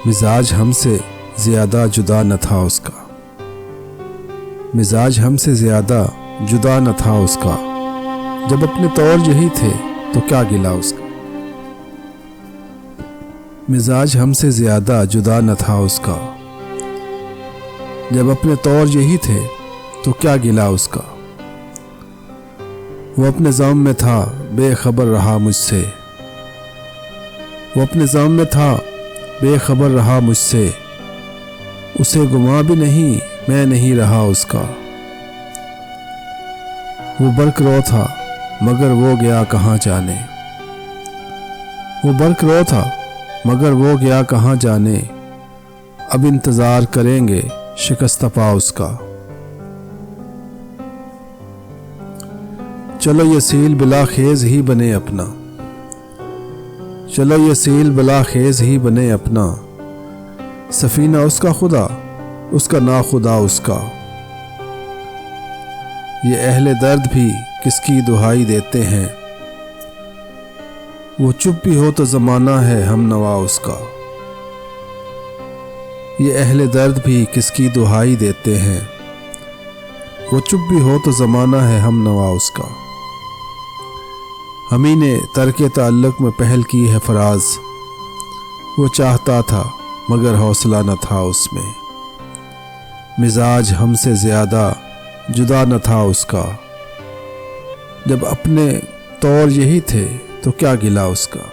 مزاج ہم سے زیادہ جدا نہ تھا اس کا، مزاج ہم سے زیادہ جدا نہ تھا اس کا، جب اپنے طور یہی تھے تو کیا گلا اس کا۔ مزاج ہم سے زیادہ جدا نہ تھا اس کا، جب اپنے طور یہی تھے تو کیا گلا اس کا۔ وہ اپنے زام میں تھا بے خبر رہا مجھ سے، وہ اپنے زام میں تھا بے خبر رہا مجھ سے، اسے گما بھی نہیں میں نہیں رہا اس کا۔ وہ برق رو تھا مگر وہ گیا کہاں جانے، وہ برق رو تھا مگر وہ گیا کہاں جانے، اب انتظار کریں گے شکستہ پا اس کا۔ چلو یہ سیل بلا خیز ہی بنے اپنا، چلو یہ سیل بلا خیز ہی بنے اپنا، سفینہ اس کا خدا اس کا ناخدا اس کا۔ یہ اہل درد بھی کس کی دہائی دیتے ہیں، وہ چپ بھی ہو تو زمانہ ہے ہم نوا اس کا۔ یہ اہل درد بھی کس کی دہائی دیتے ہیں، وہ چپ بھی ہو تو زمانہ ہے ہم نوا اس کا۔ ہمیں نے ترک تعلق میں پہل کی ہے فراز، وہ چاہتا تھا مگر حوصلہ نہ تھا اس میں، مزاج ہم سے زیادہ جدا نہ تھا اس کا، جب اپنے طور یہی تھے تو کیا گلا اس کا۔